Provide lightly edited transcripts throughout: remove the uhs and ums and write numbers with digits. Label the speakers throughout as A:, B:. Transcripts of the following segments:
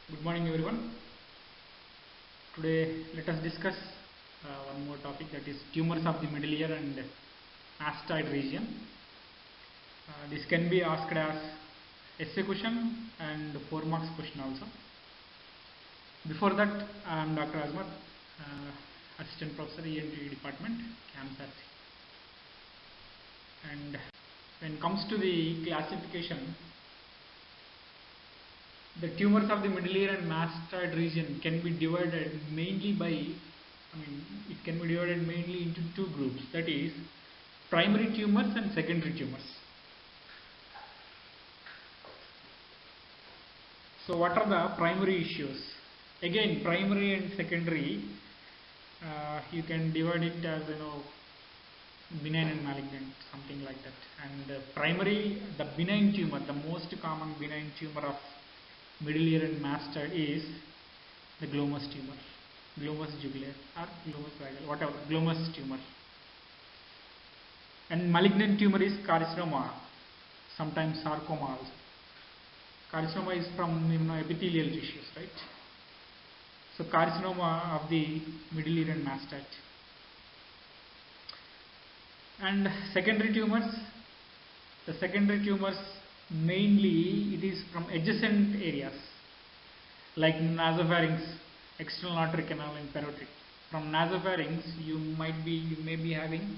A: Good morning, everyone. Today, let us discuss one more topic, that is tumors of the middle ear and mastoid region. This can be asked as essay question and 4 marks question also. Before that, I am Dr. Azmat, Assistant Professor ENT Department, CAMSAT. And when it comes to the classification, the tumors of the middle ear and mastoid region can be divided mainly into two groups, that is primary tumors and secondary tumors. So what are the primary issues? Again, primary and secondary, you can divide it as benign and malignant, something like that. And primary, the benign tumor, the most common benign tumor of middle ear and mastoid is the glomus tumor, glomus jugular or glomus vagal, whatever, glomus tumor. And malignant tumor is carcinoma, sometimes sarcoma also. Carcinoma is from epithelial tissues, right? So carcinoma of the middle ear and mastoid. And secondary tumors, the secondary tumors mainly it is from adjacent areas like nasopharynx, external aortic canal and parotid. From nasopharynx you may be having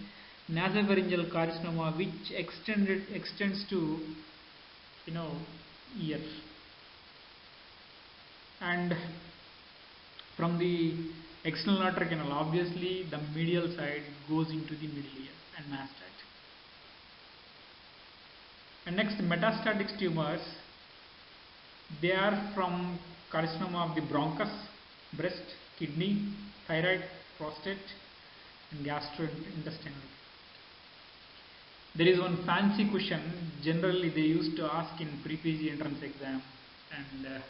A: nasopharyngeal carcinoma which extends to ear. And from the external aortic canal, obviously the medial side goes into the middle ear and mastoid. And next, metastatic tumors, they are from carcinoma of the bronchus, breast, kidney, thyroid, prostate and gastrointestinal. There is one fancy question generally they used to ask in pre-PG entrance exam and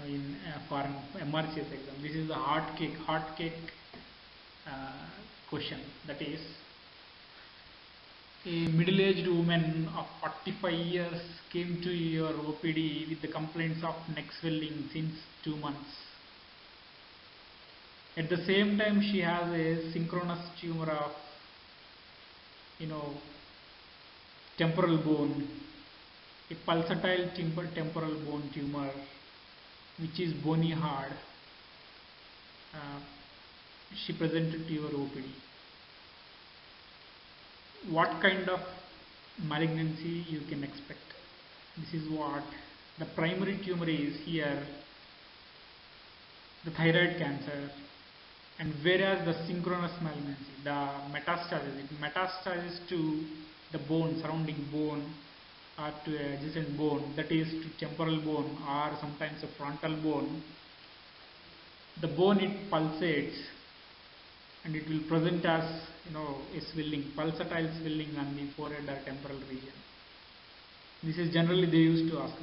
A: in foreign MRCS exam. This is the hot cake question, that is, a middle-aged woman of 45 years came to your OPD with the complaints of neck swelling since 2 months. At the same time, she has a synchronous tumor of temporal bone, a pulsatile temporal bone tumor which is bony hard. She presented to your OPD. What kind of malignancy you can expect? This is what the primary tumor is here, the thyroid cancer, and whereas the synchronous malignancy, the metastasis to the bone, surrounding bone or to adjacent bone, that is to temporal bone or sometimes a frontal bone. The bone, it pulsates and it will present as a swelling, pulsatile swelling on the forehead or temporal region. This is generally they used to ask.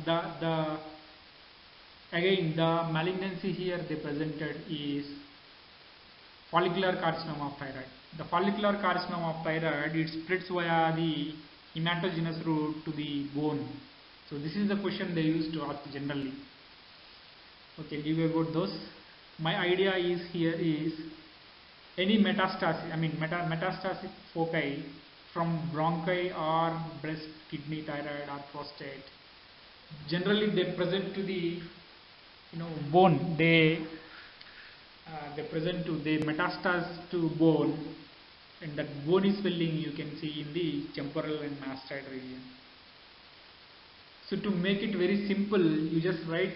A: Again the malignancy here they presented is follicular carcinoma of thyroid. The follicular carcinoma of thyroid, it spreads via the hematogenous route to the bone. So this is the question they used to ask generally. Okay, leave about those. My idea is here is any metastasis, metastatic foci from bronchi or breast, kidney, thyroid or prostate. Generally they present to the bone. They present to the metastase to bone, and that bony swelling you can see in the temporal and mastoid region. So to make it very simple, you just write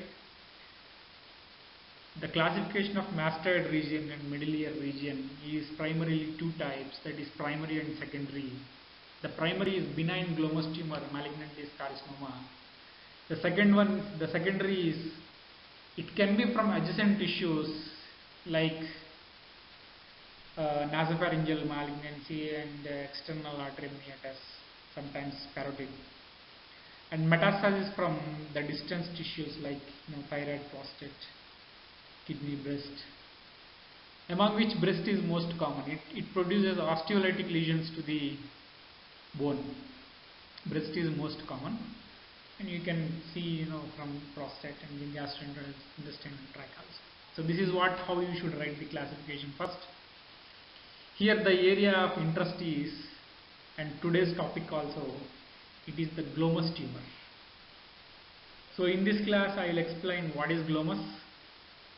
A: the classification of mastoid region and middle ear region is primarily two types, that is primary and secondary. The primary is benign glomus tumor, malignant is carcinoma. The secondary is, it can be from adjacent tissues like nasopharyngeal malignancy and external aortic meatus, sometimes parotid. And metastasis from the distant tissues like thyroid, prostate, kidney, breast, among which breast is most common. It produces osteolytic lesions to the bone. Breast is most common. and you can see, from prostate and the gastrointestinal tract also. So this is how you should write the classification first. Here the area of interest is, and today's topic also, it is the glomus tumor. So in this class I will explain what is glomus,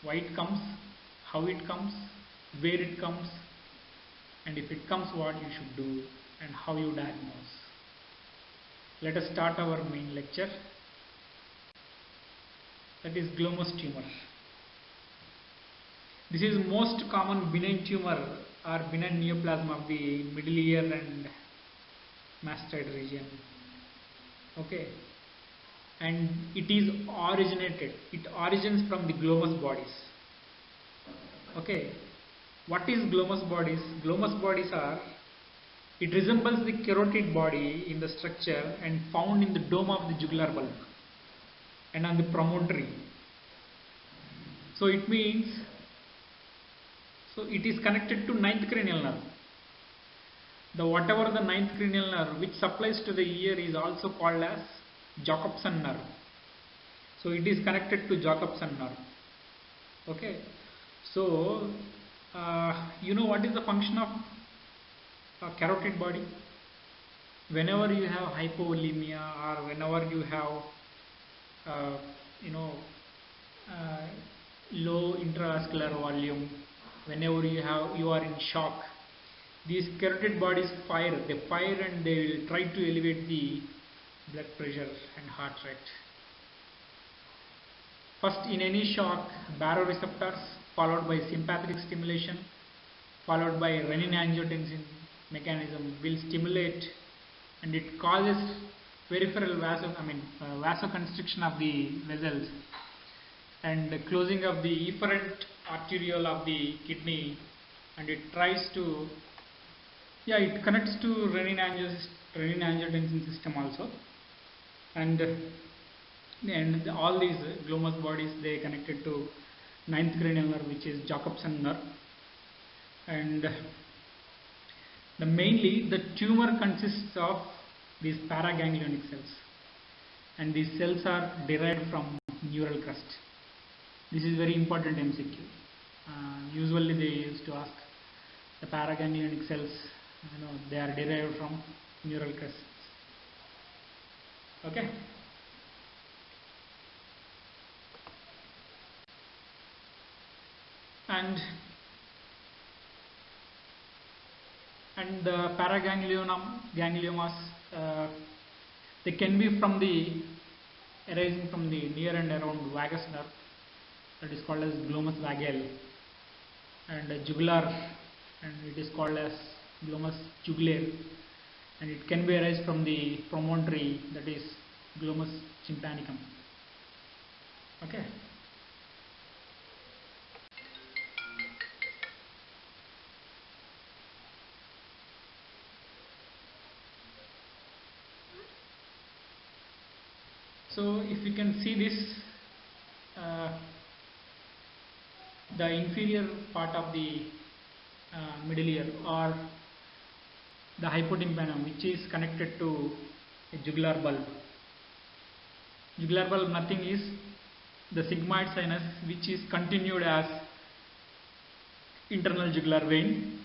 A: why it comes, how it comes, where it comes, and if it comes what you should do and how you diagnose. Let us start our main lecture. That is glomus tumor. This is most common benign tumor or benign neoplasm of the middle ear and mastoid region. Okay, and it origins from the glomus bodies. Okay, what is glomus bodies? Glomus bodies it resembles the carotid body in the structure and found in the dome of the jugular bulb and on the promontory. So it means, it is connected to ninth cranial nerve. Whatever the ninth cranial nerve which supplies to the ear is also called as Jacobson nerve. So it is connected to Jacobson nerve. Okay. So what is the function of carotid body? Whenever you have hypovolemia or whenever you have low intravascular volume, whenever you are in shock, these carotid bodies fire and they will try to elevate the blood pressure and heart rate. First, in any shock, baroreceptors followed by sympathetic stimulation followed by renin-angiotensin mechanism will stimulate, and it causes peripheral vasoconstriction of the vessels and the closing of the efferent arteriole of the kidney, and it tries to it connects to renin-angiotensin system also, and all these glomus bodies, they connected to ninth cranial nerve, which is Jacobson nerve. And mainly the tumor consists of these paraganglionic cells, and these cells are derived from neural crust. This is very important MCQ. Usually they used to ask the paraganglionic cells, they are derived from neural crusts. Okay. And the paragangliomas, they can be arising from the near and around vagus nerve, that is called as glomus vagale, and jugular, and it is called as glomus jugulare, and it can be arised from the promontory, that is glomus tympanicum. Okay. So if you can see this, the inferior part of the middle ear, or the hypotympanum, which is connected to a jugular bulb. Jugular bulb nothing is the sigmoid sinus, which is continued as internal jugular vein.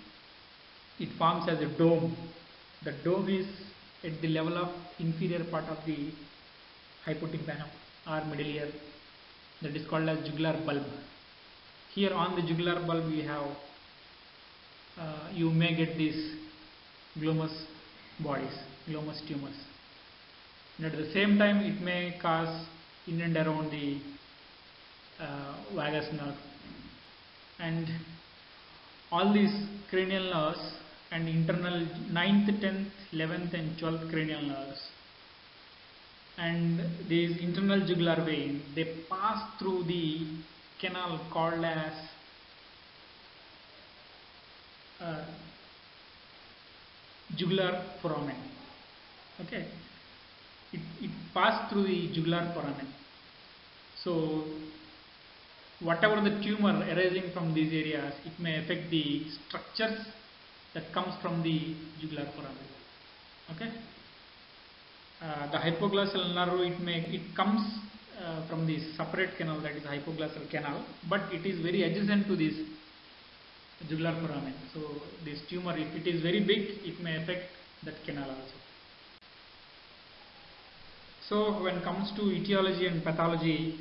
A: It forms as a dome. The dome is at the level of inferior part of the hypotympanum or middle ear, that is called as jugular bulb. Here on the jugular bulb we have you may get these glomus bodies, glomus tumors, and at the same time it may cause in and around the vagus nerve, and all these cranial nerves and internal 9th, 10th, 11th and 12th cranial nerves and these internal jugular vein, they pass through the canal called as jugular foramen. Okay, it passed through the jugular foramen. So whatever the tumor arising from these areas, it may affect the structures that comes from the jugular foramen. Okay, The hypoglossal nerve, it comes from the separate canal, that is hypoglossal canal, but it is very adjacent to this jugular foramen. So this tumor, if it is very big, it may affect that canal also. So when it comes to etiology and pathology,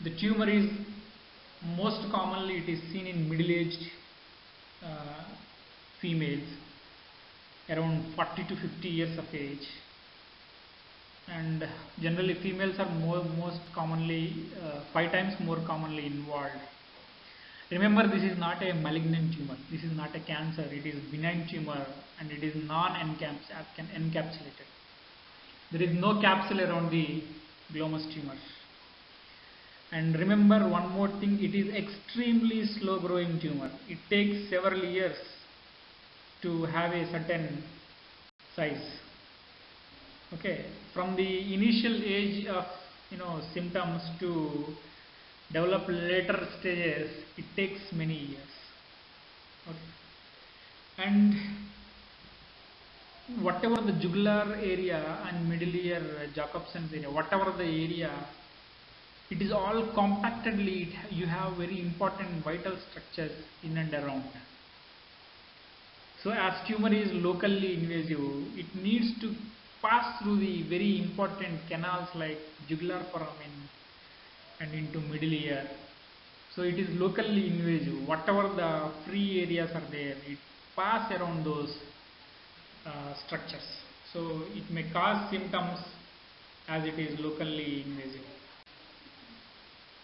A: the tumor is most commonly it is seen in middle-aged females around 40 to 50 years of age, and generally females are most commonly 5 times more commonly involved. Remember, this is not a malignant tumor, this is not a cancer, it is benign tumor and it is non-encapsulated. There is no capsule around the glomus tumor. And remember one more thing, it is extremely slow growing tumor. It takes several years to have a certain size. Okay, from the initial age of symptoms to develop later stages, it takes many years. Okay. And whatever the jugular area and middle ear Jacobson's area, whatever the area, it is all compactedly, you have very important vital structures in and around. So as tumor is locally invasive, it needs to pass through the very important canals like jugular foramen and into middle ear. So it is locally invasive. Whatever the free areas are there, it pass around those structures. So it may cause symptoms as it is locally invasive.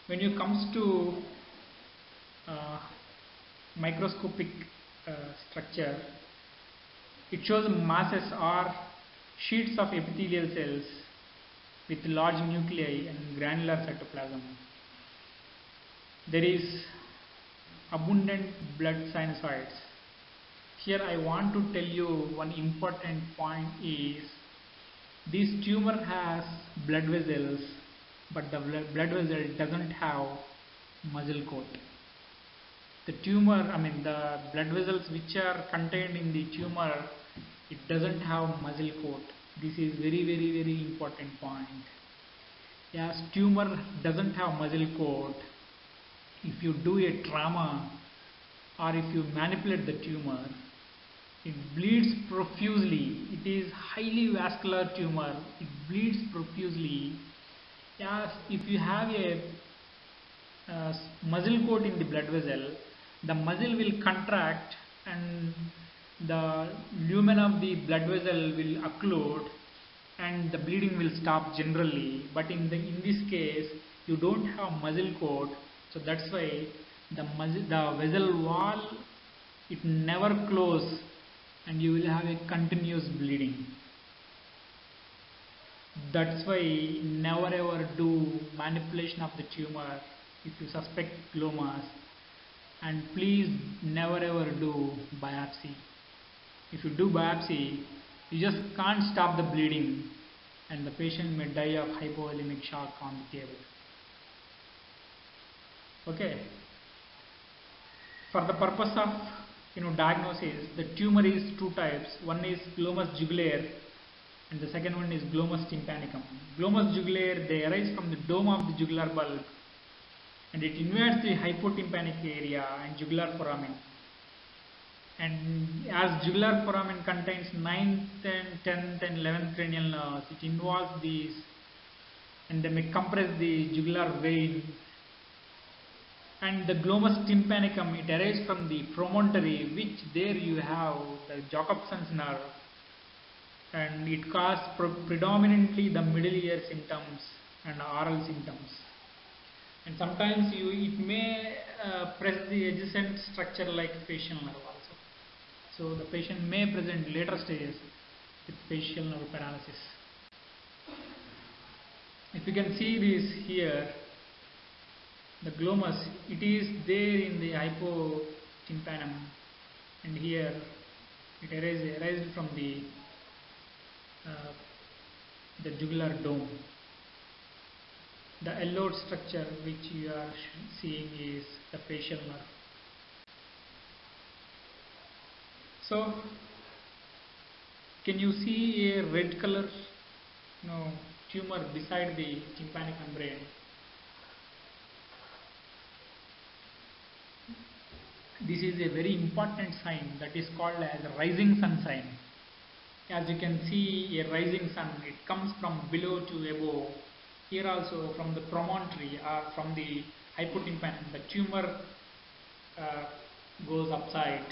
A: When it comes to microscopic structure, it shows masses or sheets of epithelial cells with large nuclei and granular cytoplasm. There is abundant blood sinusoids. Here I want to tell you one important point is this tumor has blood vessels, but the blood vessel doesn't have muscle coat. The tumor, the blood vessels which are contained in the tumor, it doesn't have muscle coat. This is very, very, very important point. As tumor doesn't have muscle coat, if you do a trauma or if you manipulate the tumor, it bleeds profusely. It is highly vascular tumor. It bleeds profusely. As if you have a muscle coat in the blood vessel, the muscle will contract and the lumen of the blood vessel will occlude and the bleeding will stop generally. But in this case, you don't have muscle coat, so that's why the vessel wall, it never closes and you will have a continuous bleeding. That's why never ever do manipulation of the tumor if you suspect glomas, and please never ever do biopsy. If you do biopsy, you just can't stop the bleeding and the patient may die of hypovolemic shock on the table. Okay. For the purpose of diagnosis, the tumor is two types. One is glomus jugulare and the second one is glomus tympanicum. Glomus jugulare, they arise from the dome of the jugular bulb and it invades the hypotympanic area and jugular foramen. And as jugular foramen contains 9th and 10th and 11th cranial nerves, it involves these and they may compress the jugular vein. And the glomus tympanicum, it arises from the promontory, which there you have the Jacobson's nerve, and it causes predominantly the middle ear symptoms and oral symptoms. And sometimes it may press the adjacent structure like facial nerve also. So the patient may present later stages with facial nerve paralysis. If you can see this here, the glomus, it is there in the hypotympanum, and here it arises from the jugular dome. The yellowed structure which you are seeing is the facial nerve. So Can you see a red color tumor beside the tympanic membrane? This is a very important sign that is called as rising sun sign. As you can see, a rising sun, it comes from below to above. Here also from the promontory or from the hypotympanic, the tumor goes upside.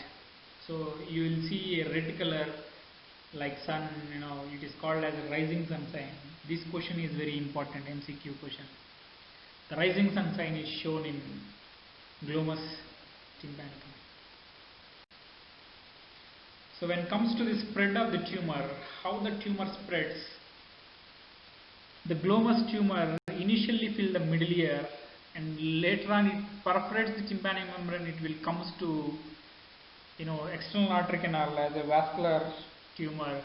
A: So you will see a red color like sun, it is called as a rising sun sign. This question is very important, MCQ question. The rising sun sign is shown in glomus tympanicum. So when it comes to the spread of the tumor, how the tumor spreads, the glomus tumor initially fill the middle ear and later on it perforates the tympanic membrane, it will comes to external artery canal as a vascular tumor.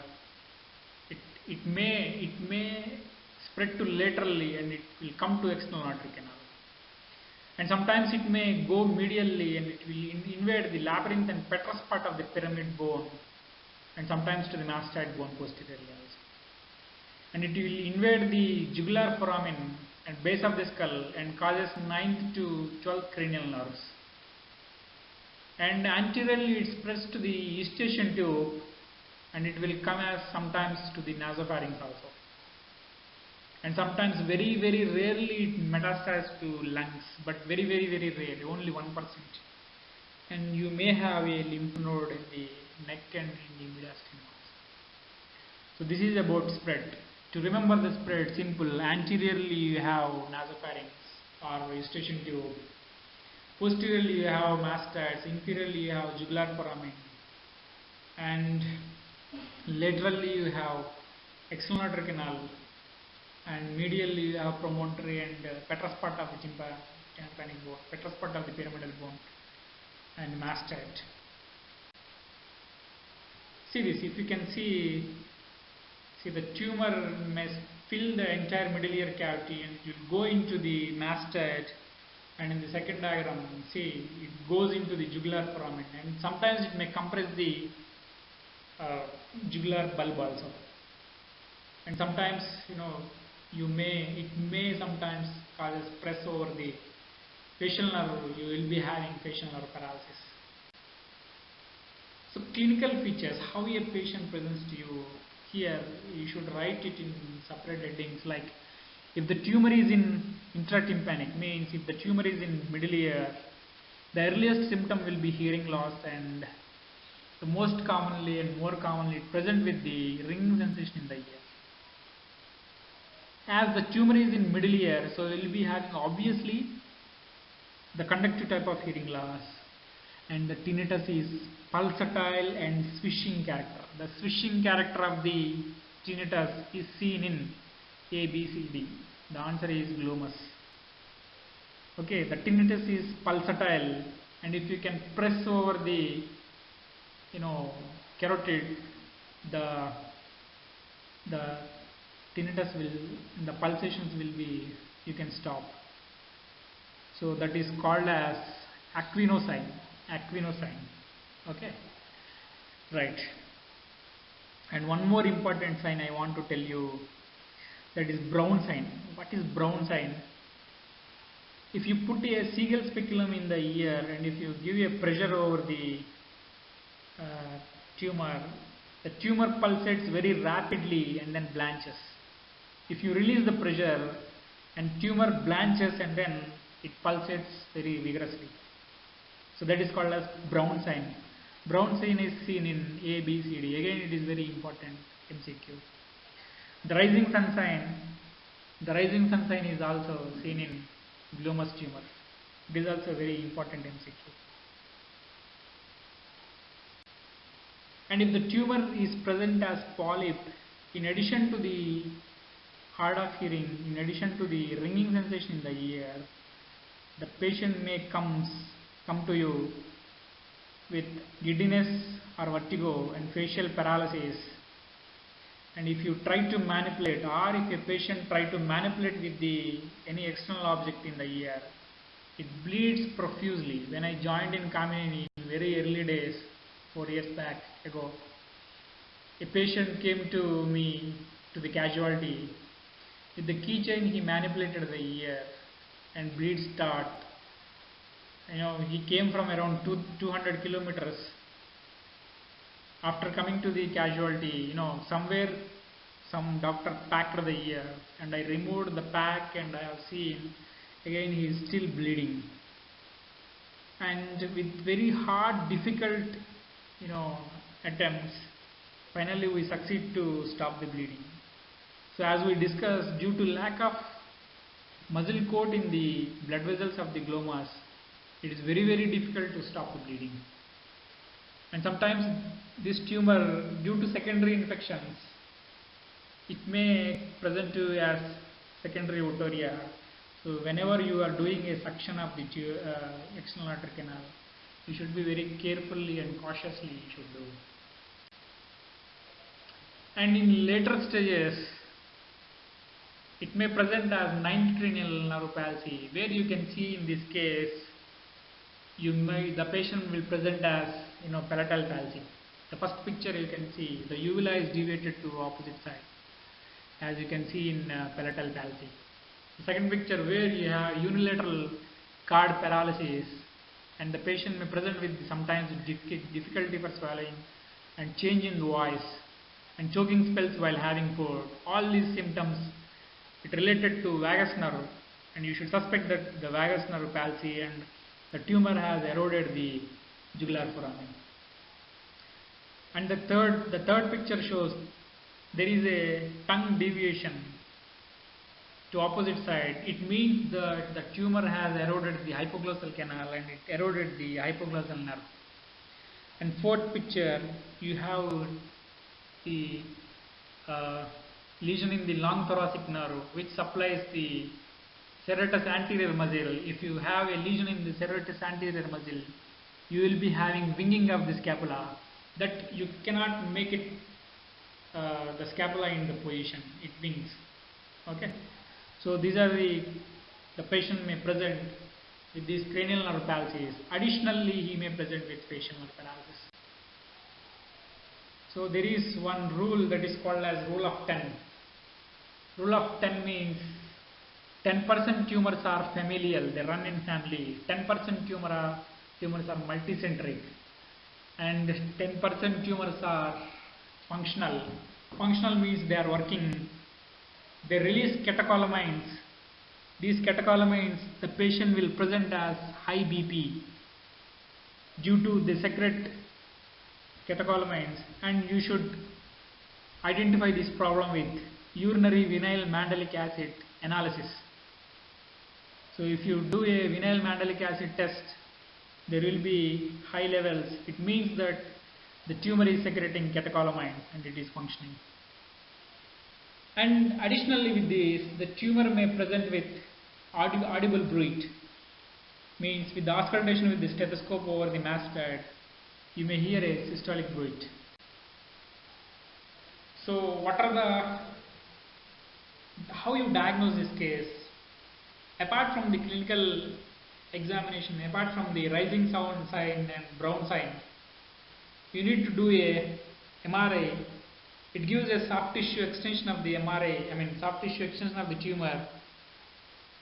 A: It may spread to laterally and it will come to external artery canal. And sometimes it may go medially and it will invade the labyrinth and petrous part of the pyramid bone, and sometimes to the mastoid bone posteriorly also. And it will invade the jugular foramen and base of the skull and causes 9th to 12th cranial nerves. And anteriorly it spreads to the eustachian tube and it will come as sometimes to the nasopharynx also. And sometimes very rarely it metastasizes to lungs, but very rare, only 1%. And you may have a lymph node in the neck and in the mediastinum also. So this is about spread. To remember the spread, simple. Anteriorly you have nasopharynx or eustachian tube. Posteriorly you have mastoids. Inferiorly you have jugular foramen. And laterally you have external artery canal. And medially you have promontory and petrous part of the tympanic bone, petrous part of the pyramidal bone, and mastoid. See this, if you can see the tumor may fill the entire middle ear cavity and it will go into the mastoid, and in the second diagram, see, it goes into the jugular foramen, and sometimes it may compress the jugular bulb also. And sometimes, it may sometimes cause stress over the facial nerve, you will be having facial nerve paralysis. So clinical features, how a patient presents to you, here you should write it in separate headings, like if the tumor is in intratympanic, means if the tumor is in middle ear, the earliest symptom will be hearing loss, and the most commonly and more commonly present with the ringing sensation in the ear. As the tumor is in middle ear, so we will be having obviously the conductive type of hearing loss, and the tinnitus is pulsatile and swishing character. The swishing character of the tinnitus is seen in A, B, C, D. The answer is glomus. Okay, the tinnitus is pulsatile, and if you can press over the carotid, the tinnitus the pulsations will be, you can stop. So that is called as Aquino sign. Okay, right. And one more important sign I want to tell you, that is Brown sign. What is Brown sign? If you put a seagull speculum in the ear and if you give a pressure over the tumor pulsates very rapidly and then blanches. If you release the pressure and tumor blanches and then it pulsates very vigorously. So that is called as Brown sign. Brown sign is seen in A, B, C, D. Again it is very important MCQ. The rising sun sign is also seen in glomus tumor. It is also very important MCQ. And if the tumor is present as polyp, in addition to the hard of hearing, in addition to the ringing sensation in the ear, the patient may come to you with giddiness or vertigo and facial paralysis. And if you try to manipulate, or if a patient try to manipulate with any external object in the ear, it bleeds profusely. When I joined in Kamini in very early days, 4 years back ago, A patient came to me, to the casualty. With the keychain, he manipulated the ear and bleed start. He came from around 200 kilometers. After coming to the casualty, somewhere some doctor packed the ear, and I removed the pack, and I have seen again he is still bleeding. And with very hard, difficult, attempts, finally we succeed to stop the bleeding. So as we discussed, due to lack of muscle coat in the blood vessels of the glomus, it is very, very difficult to stop the bleeding. And sometimes this tumor, due to secondary infections, it may present to you as secondary otorrhea. So whenever you are doing a suction of the external artery canal, you should be very carefully and cautiously you should do. And in later stages, it may present as ninth cranial nerve palsy, where you can see in this case, the patient will present as palatal palsy. The first picture you can see the uvula is deviated to opposite side, as you can see in palatal palsy. The second picture where you have unilateral card paralysis, and the patient may present with sometimes difficulty for swallowing and change in voice and choking spells while having food. All these symptoms it related to vagus nerve, and you should suspect that the vagus nerve palsy and the tumor has eroded the jugular foramen. And the third picture shows there is a tongue deviation to opposite side. It means that the tumor has eroded the hypoglossal canal and it eroded the hypoglossal nerve. And fourth picture, you have the lesion in the long thoracic nerve, which supplies the serratus anterior muscle. If you have a lesion in the serratus anterior muscle, you will be having winging of the scapula, that you cannot make it the scapula in the position, it wings. Okay, so these are the patient may present with these cranial nerve palsies. Additionally, he may present with facial nerve paralysis. So there is one rule that is called as rule of 10. Rule of 10 means 10% tumors are familial, they run in family. 10% tumors are multicentric, and 10% tumors are functional. Functional means they are working. They release catecholamines. These catecholamines, the patient will present as high BP due to they secrete catecholamines, and you should identify this problem with urinary vinyl mandelic acid analysis. So if you do a vinyl mandelic acid test, there will be high levels. It means that the tumor is secreting catecholamines and it is functioning. And additionally with this, the tumor may present with audible bruit. Means with the auscultation with the stethoscope over the mass pad, you may hear a systolic bruit. So what are how you diagnose this case? Apart from the clinical examination, apart from the rising sound sign and brown sign, you need to do a MRI. It gives a soft tissue extension of the MRI, soft tissue extension of the tumor,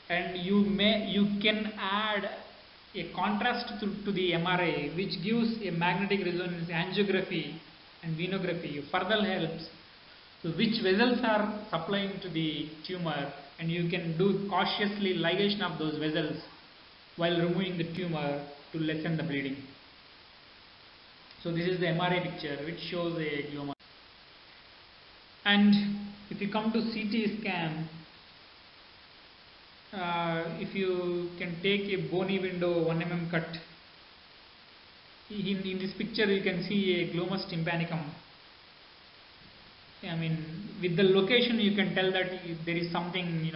A: and you can add a contrast to the MRI, which gives a magnetic resonance angiography and venography. Further helps so which vessels are supplying to the tumor, and you can do cautiously ligation of those vessels while removing the tumor to lessen the bleeding. So this is the MRI picture which shows a glioma. And if you come to CT scan, if you can take a bony window 1 mm cut, in this picture you can see a glomus tympanicum. With the location you can tell that there is something,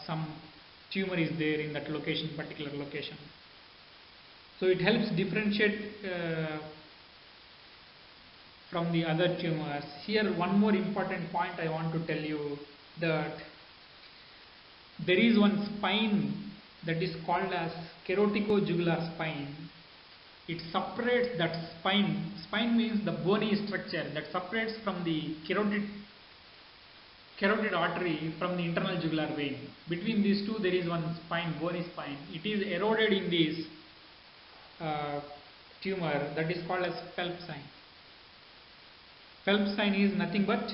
A: some tumor is there in that particular location. So it helps differentiate from the other tumors. Here one more important point I want to tell you, that there is one spine that is called as keroticojugular spine, it separates that spine. Spine means the bony structure that separates from the carotid artery from the internal jugular vein. Between these two there is one spine, bony spine. It is eroded in this tumor, that is called as Phelps sign. Phelps sign is nothing but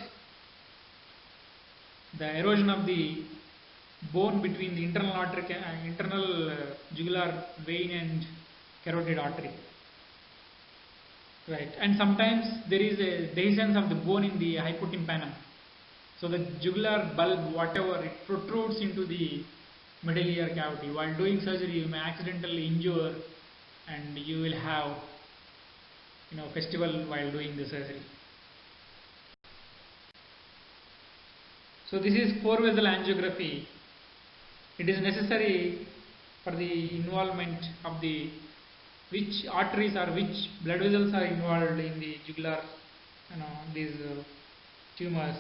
A: the erosion of the bone between the internal jugular vein and carotid artery. Right, and sometimes there is a dehiscence of the bone in the hypotympanum. So the jugular bulb, whatever, it protrudes into the middle ear cavity. While doing surgery, you may accidentally injure, and you will have, festival while doing the surgery. So this is 4-vessel angiography. It is necessary for the involvement of the which arteries or which blood vessels are involved in the jugular, these tumors,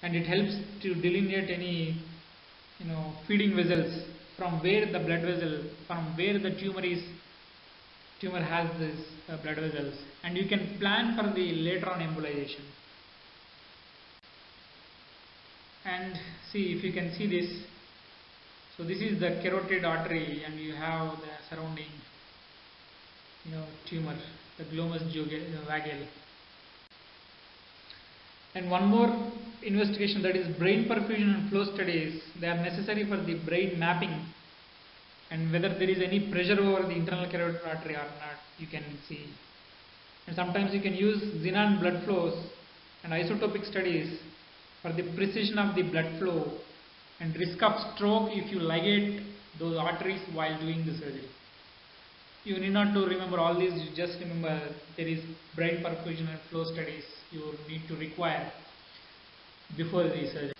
A: and it helps to delineate any, feeding vessels from where the blood vessel, from where the tumor has this blood vessels, and you can plan for the later on embolization. And see, if you can see this, so this is the carotid artery, and you have the surrounding tumor, the glomus vagal. And one more investigation, that is brain perfusion and flow studies. They are necessary for the brain mapping and whether there is any pressure over the internal carotid artery or not, you can see. And sometimes you can use xenon blood flows and isotopic studies for the precision of the blood flow and risk of stroke if you ligate those arteries while doing the surgery. You need not to remember all these, you just remember there is brain perfusion and flow studies you need to require before the surgery.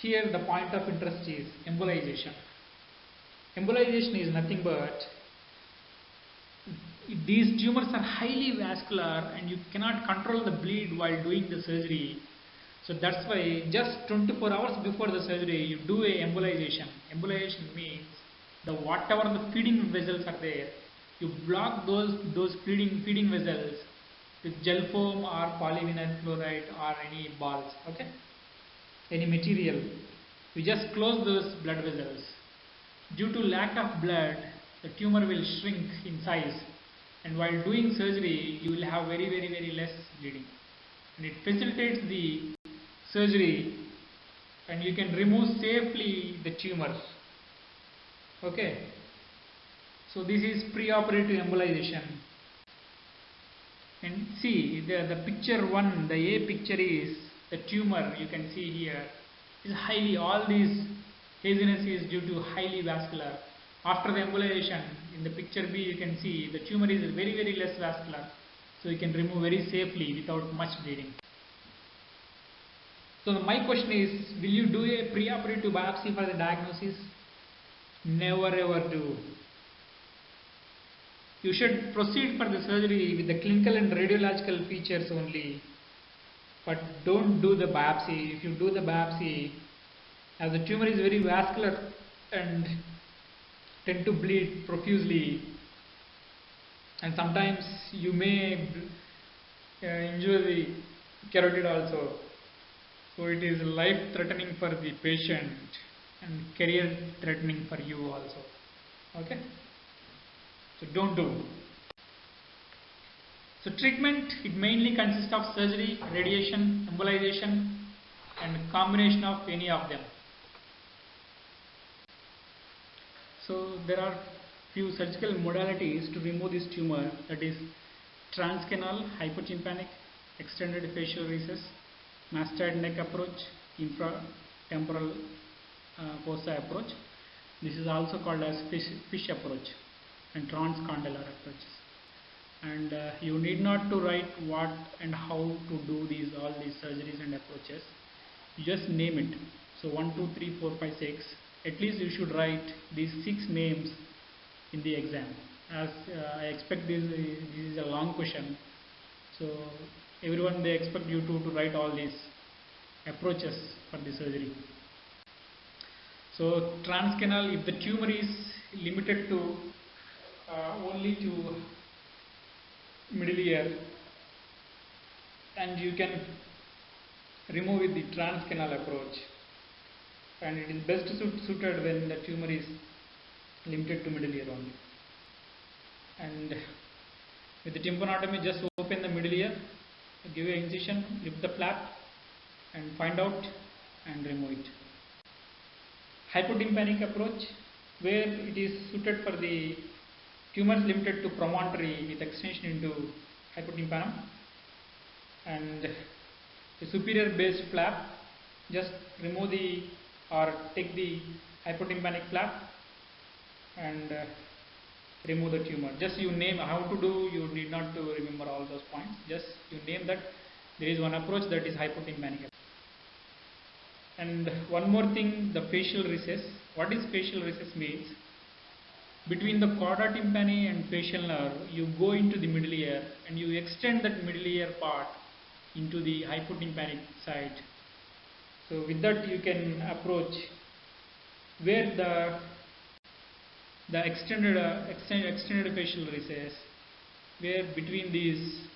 A: Here the point of interest is embolization. Embolization is nothing but these tumors are highly vascular and you cannot control the bleed while doing the surgery. So that's why just 24 hours before the surgery you do a embolization. Embolization means whatever the feeding vessels are there, you block those feeding vessels with gel foam or polyvinyl chloride or any balls, okay, any material. You just close those blood vessels. Due to lack of blood, the tumor will shrink in size, and while doing surgery you will have very less bleeding, and it facilitates the surgery and you can remove safely the tumor. Okay, so this is preoperative embolization. And see the picture 1, the A picture is the tumor. You can see here is highly, all these haziness is due to highly vascular. After the embolization, in the picture B you can see the tumor is very less vascular, so you can remove very safely without much bleeding. So my question is, will you do a preoperative biopsy for the diagnosis? Never ever do. You should proceed for the surgery with the clinical and radiological features only, but don't do the biopsy. If you do the biopsy, as the tumor is very vascular and tend to bleed profusely, and sometimes you may injure the carotid also, so it is life threatening for the patient and career threatening for you also. Okay, so don't do. So treatment, it mainly consists of surgery, radiation, embolization, and combination of any of them. So there are few surgical modalities to remove this tumor, that is transcanal, hypotympanic, extended facial recess, mastoid neck approach, infratemporal fossa approach. This is also called as fish approach and transcondylar approaches. And you need not to write what and how to do all these surgeries and approaches. You just name it. So 1, 2, 3, 4, 5, 6. At least you should write these 6 names in the exam. As I expect this is a long question. So everyone, they expect you to write all these approaches for the surgery. So transcanal, if the tumor is limited to only to middle ear, and you can remove with the transcanal approach, and it is best suited when the tumor is limited to middle ear only. And with the tympanotomy, just open the middle ear, give an incision, lift the flap and find out and remove it. Hypotympanic approach, where it is suited for the tumors limited to promontory with extension into hypotympanum, and the superior based flap, just remove the or take the hypotympanic flap and remove the tumor. Just you name how to do, you need not to remember all those points, just you name that there is one approach that is hypotympanic. And one more thing, the facial recess. What is facial recess means? Between the chorda tympani and facial nerve, you go into the middle ear and you extend that middle ear part into the hypotympanic side. So with that you can approach where the extended facial recess, where between these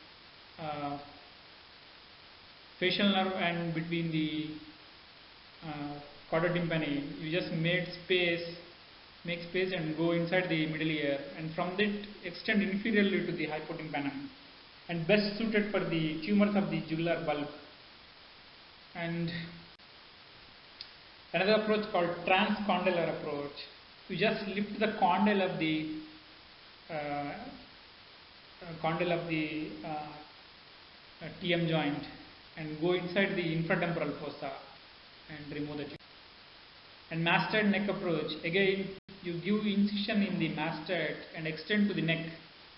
A: facial nerve and between the chorda tympani, you just make space and go inside the middle ear, and from that extend inferiorly to the hypotympanum, and best suited for the tumors of the jugular bulb. And another approach called transcondylar approach. You just lift the condyle of the TM joint and go inside the infratemporal fossa and remove the tumor. And masted neck approach, again you give incision in the masted and extend to the neck.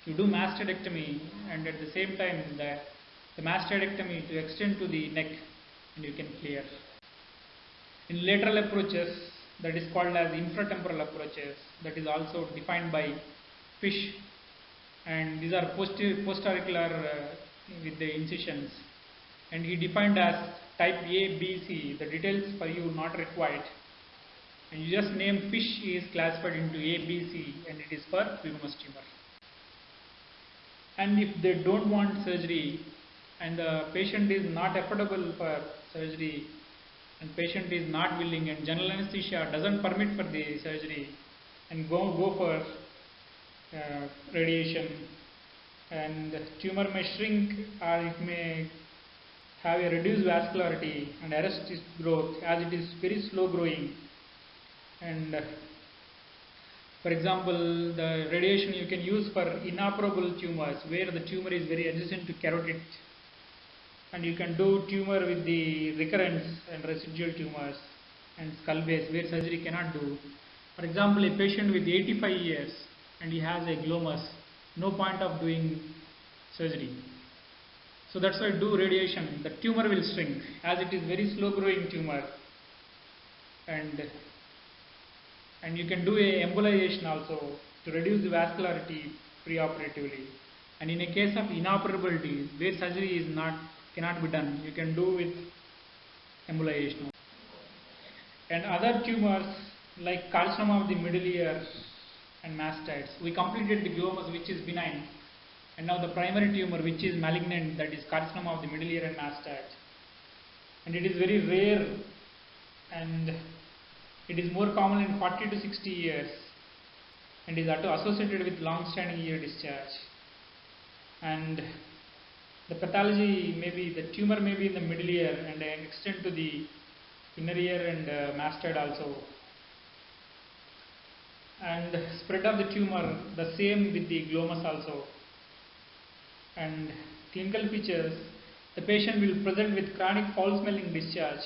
A: You do mastectomy and at the same time the mastectomy to extend to the neck, and you can clear. In lateral approaches, that is called as infratemporal approaches, that is also defined by Fish, and these are postauricular with the incisions, and he defined as type A, B, C. The details for you not required, and you just name Fish is classified into A, B, C, and it is for pleumomas tumor. And if they don't want surgery and the patient is not affordable for surgery and patient is not willing and general anesthesia doesn't permit for the surgery, and go for radiation, and the tumor may shrink or it may have a reduced vascularity and arrest its growth as it is very slow growing. And for example, the radiation you can use for inoperable tumors where the tumor is very adjacent to carotid, and you can do tumor with the recurrence and residual tumors and skull base where surgery cannot do. For example, a patient with 85 years and he has a glomus, no point of doing surgery. So that's why do radiation. The tumor will shrink as it is very slow growing tumor, and you can do a embolization also to reduce the vascularity preoperatively. And in a case of inoperability where surgery cannot be done, you can do with embolization. And other tumors like carcinoma of the middle ear and mastitis, we completed the glomus which is benign, and now the primary tumor which is malignant, that is carcinoma of the middle ear and mastitis, and it is very rare and it is more common in 40 to 60 years and is associated with long-standing ear discharge. And the pathology may be, the tumor may be in the middle ear and extend to the inner ear and mastoid also. And the spread of the tumor, the same with the glomus also. And clinical features, the patient will present with chronic foul-smelling discharge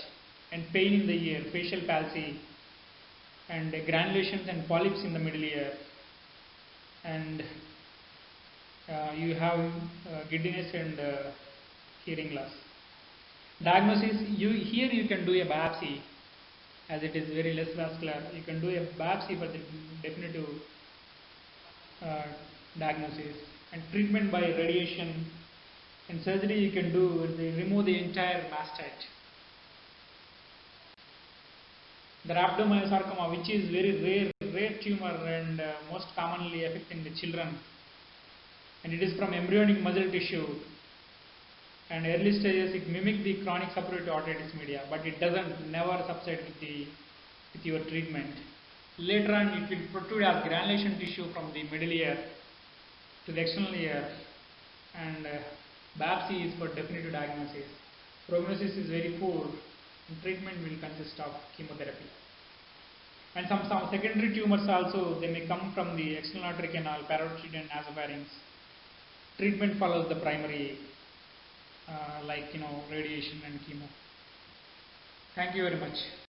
A: and pain in the ear, facial palsy, and granulations and polyps in the middle ear, and you have giddiness and hearing loss. Diagnosis, here you can do a biopsy as it is very less vascular. You can do a biopsy for the definitive diagnosis, and treatment by radiation, and surgery you can do, remove the entire mastoid. The rhabdomyosarcoma, which is very rare tumor and most commonly affecting the children, and it is from embryonic muscle tissue, and early stages it mimics the chronic suppurative otitis media, but it doesn't never subside with your treatment. Later on it will protrude as granulation tissue from the middle ear to the external ear, and biopsy is for definitive diagnosis. Prognosis is very poor, and treatment will consist of chemotherapy. And some secondary tumors also, they may come from the external aortic canal, parotid and nasopharynx. Treatment follows the primary like radiation and chemo. Thank you very much.